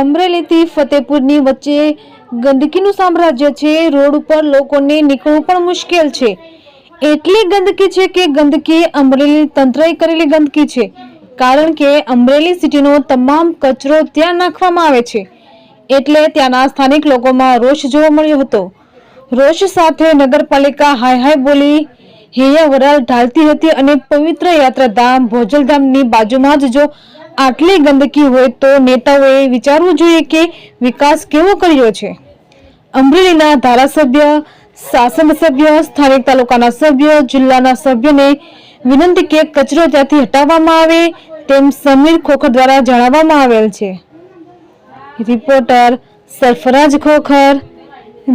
અમરેલીથી ફતેપુરની વચ્ચે ગંદકીનું સામ્રાજ્ય છે। રોડ ઉપર લોકોને નીકળવું પણ મુશ્કેલ છે। એટલી ગંદકી છે કે ગંદકી અમરેલી તંત્રએ કરેલી ગંદકી છે, કારણ કે અમરેલી સિટીનો તમામ કચરો ત્યાં નાખવામાં આવે છે, એટલે ત્યાંના સ્થાનિક લોકોમાં રોષ જોવા મળ્યો હતો। રોષ સાથે નગરપાલિકા હાય હાય બોલી હૈયા વરાળ ઢાળતી હતી અને પવિત્ર યાત્રાધામ ભોજલધામની બાજુમાં જ જો આટલી ગંદકી હોય તો નેતાઓએ વિચારવું જોઈએ કે વિકાસ કેવો કર્યો છે। અમરેલીના ધારાસભ્ય, શાસન સભ્ય, સ્થાનિક તાલુકાના સભ્યો, જિલ્લાના સભ્યોને વિનંતી કે કચરો ત્યાંથી હટાવવામાં આવે તેમ સમીર ખોખર દ્વારા જણાવવામાં આવેલ છે। રિપોર્ટર સરફરાજ ખોખર,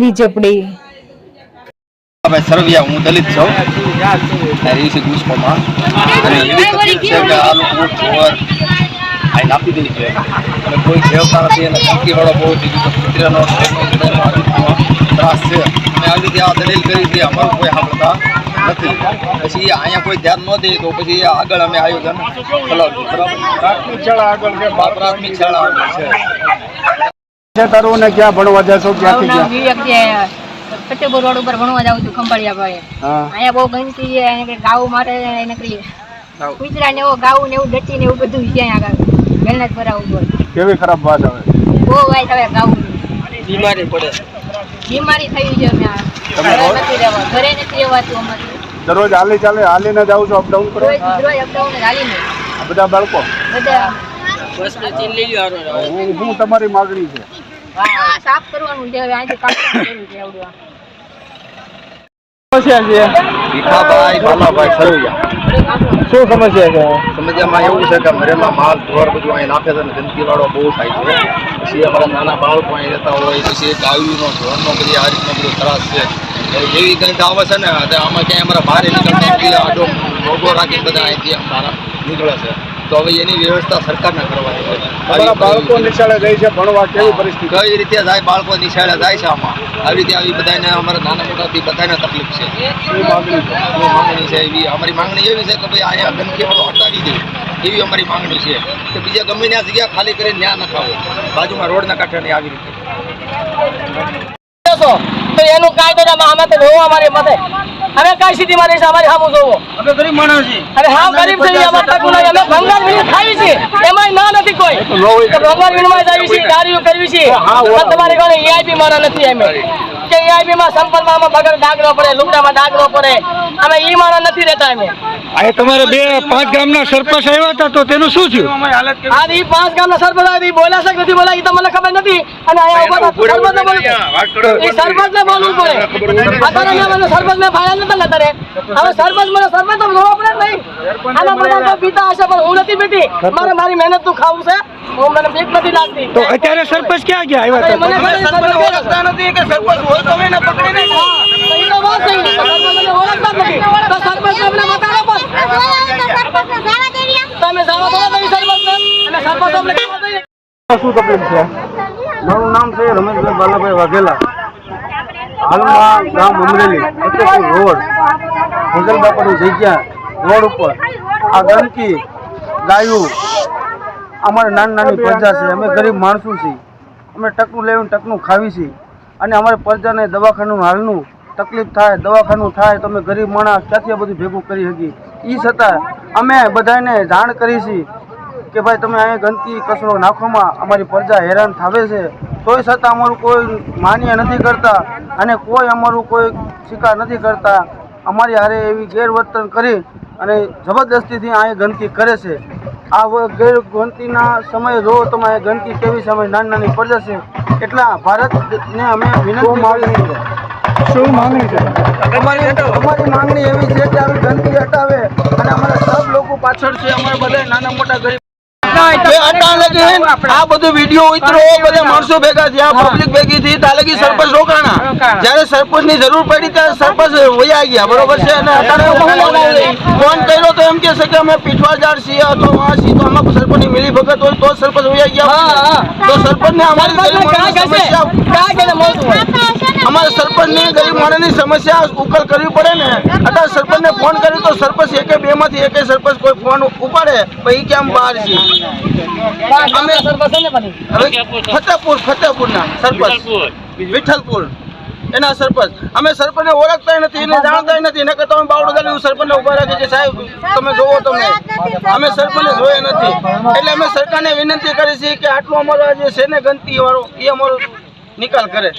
વીજપડી। સરવિયા હું દલિત છું રહી છે ગુસ્કોમાં અને એવી તકલીફ છે કે આ લોકો ચોર આઈ નાખી દે છે અને કોઈ સેવતા નથી અને ધમકીવાળો બહુ થઈ ગયો કુતરાનો ત્રાસ છે અને આવી રીતે આ દલીલ કરી છે અમારું કોઈ સાંભળતા નથી। પછી અહીંયા કોઈ ધ્યાન ન દે તો પછી આગળ અમે આયોજન ચલાવ્યું। બરાબર, પ્રાથમિક શાળા આગળ છે, પ્રાથમિક શાળા આગળ છે। તારું ક્યાં ભણવા જશો, ક્યાંથી ફતેપુર રોડ ઉપર ભણવા જાઉં છું ખંભાળિયા ભાઈ। અહીંયા બહુ ગંદકી છે, અહીંયા ગાવું માટે નીકળી કુતરા ને એવું ગાવું ને એવું ડટી ને એવું બધું છે આગળ મહેનત કરાવવું પડે। કેવી ખરાબ વાત આવે, બહુ વાત આવે ગાવું, બીમારી પડે, બીમારી થઈ છે। ઘરે નથી રહેવાતું અમારે। દરરોજ હાલીને જાવ છો, અપડાઉન કરો? રોજ અપડાઉન હાલીને। બધા બાળકો બધા બસ ને ચીન લઈ લ્યો। હું તમારી માંગણી છે સાફ કરવાનું છે, અહીંથી કામ કરવું છે આવડું। ભીખાભાઈ બાલાભાઈ સરવૈયા। શું સમસ્યા છે? સમસ્યામાં એવું છે કે મરેલા માલ ઢોર બધું અહીં નાખે છે અને ગંદકીવાળો બહુ થાય છે। પછી અમારા નાના બાળકો અહીં રહેતા હોય, પછી ગાયુનો ઢોરનો બધી આ રીતનો બધો ત્રાસ છે। એવી ગંધ આવે છે ને આમાં ક્યાંય અમારા બહાર નીકળતા આડો મોગો રાખીને બધા અહીંથી અમારા નીકળે છે। તો હવે એની વ્યવસ્થા સરકારને કરવાની છે। બાળકો નિશાળે જાય છે ભણવા, કેવી પરિસ્થિતિ? કઈ રીતે જાય બાળકો નિશાળે જાય છે? આમાં આવી રીતે આવી બધાને અમારા નાના મોટાથી બધાને તકલીફ છે। શું માંગણી છે એવી અમારી માંગણી એવી છે કે ભાઈ અહીંયા ગંદકીવાળો હટાવી દે એવી અમારી માંગણી છે કે બીજા ગમે ત્યાં જગ્યા ખાલી કરીને ત્યાં નખાવો, બાજુમાં રોડના કાંઠે નહીં આવી રીતે। તો એનું કાયદામાં અમે તો જોવો અમારી મતે અમે કઈ સ્થિતિમાં રહીશું, અમારી સામું જોવો। અમે ગરીબ માણસ છીએ, અરે હા ગરીબ છીએ, અમારે તક નહીં, અમે ભંગાર વીણી ખાવી છીએ, એમાં ના નથી કોઈ ભંગાર વીણમાં જાવી છીએ, ગાડીઓ કરવી છીએ। તમારે કોને EIB મારા નથી અમે કે EIB માં સંપર્કમાં બગર ડાગરો પડે, લુગડામાં ડાગરો પડે, અમે ઈ મારા નથી રહેતા। અમે આ તમારે 2-5 ગામના સરપંચ આવ્યા હતા તો તેનું શું થયું? આ ઈ 5 ગામના સરપંચ આ બોલ્યા છે કે નથી બોલ્યા ઈ તો મને ખબર નથી, અને અહીંયા સરપંચને બોલવું પડે। અત્યારે મને સરપંચને ફાળા નથી અત્યારે, હવે સરપંચ મને સરપંચ તો જોવા પડે નહીં। આના બધા તો પીતા હશે પણ હું નથી પીતી, મારે મારી મહેનત તું ખાવું છે, હું મને બીક નથી લાગતી। તો અત્યારે સરપંચ ક્યાં ગયા? આવ્યા મને ઓળખતા નથી કે સરપંચ હોય તો એને પકડી નહીં, એ તો વાત નહીં, સરપંચને ઓળખતા નથી તો સરપંચ અમને બતાવો પણ તમે જાણો છો ને સરપંચને, અને સરપંચ અમને કહેવા જોઈએ। શું તકલીફ છે? મારું નામ છે રમેશભાઈ બાલાભાઈ વાઘેલા। હાલમાં ગામ અમરેલી ફતેપુર રોડ ભોજલબાપાની જગ્યા રોડ ઉપર આ ગંદકી, ગાયું, અમારે નાની પ્રજા છે, અમે ગરીબ માણસો છીએ, અમે ટકનું લેવીને ટકનું ખાવી છીએ, અને અમારે પ્રજાને દવાખાનું હાલનું તકલીફ થાય, દવાખાનું થાય તો અમે ગરીબ માણસ ક્યાંથી આ બધું ભેગું કરી શકીએ? એ છતાં અમે બધાને જાણ કરી છે કે ભાઈ તમે અહીંયા ગંદકી કચરો નાખવામાં અમારી પ્રજા હેરાન થાવે છે, તોય છતાં અમારું કોઈ માન્ય નથી કરતા અને કોઈ અમારું કોઈ સ્વીકાર નથી કરતા। અમારી હારે એવી ગેરવર્તન કરી અને જબરદસ્તીથી અહીંયા ગંદકી કરે છે। આ ગંદકીના સમયે જો તમે અહીંયા ગંદકી કેવી સમય નાની પ્રજા છે, એટલા ભારતને અમે વિનંતી માંગણી છે। શું માંગણી છે? અમારી માંગણી એવી છે કે આવી ગંદકી હટાવે અને અમારા સબ લોકો પાછળ છે, અમારા બધા નાના મોટા ગરીબ આ બધું વિડીયો ઉતરો, બધા માણસો ભેગા થયા, પબ્લિક ભેગી થઈ, તાલગી સરપંચ રોકાણા। જયારે સરપંચ ની જરૂર પડી ત્યારે સરપંચ વયા ગયા, બરોબર છે, અને ફોન કર્યો તો એમ કે છે કે અમે પીઠવા જાડ છીએ અથવા છીએ, તો આમાં સરપંચ ની મિલી ભગત હોય તો સરપંચ વયા ગયા, તો સરપંચ ને અમારી અમારે સરપંચ ની ગરીબ માણસ ની સમસ્યા ઉકેલ કરવી પડે ને। અત્યારે સરપંચ ને ફોન કર્યો તો સરપંચ એકે બે માંથી એકે સરપંચ કોઈ ફોન ઉપાડે પછી કેમ બહાર છે અમે સરપંચ છે ને બની હવે ફતેપુરના સરપંચ વિઠ્ઠલપુર એના સરપંચ અમે સરપંચને ઓળખતા નથી એને જાણતા નથી એને કરતા અમે બાવડો દાલી સરપંચને ઉભા રાખી કે સાહેબ તમે જોવો તમે અમે સરપંચને જોયા નથી એટલે અમે સરકારને વિનંતી કરી છે કે આટલું અમારો જે છે ને ગંદકી વાળો એ અમારો નિકાલ કરે.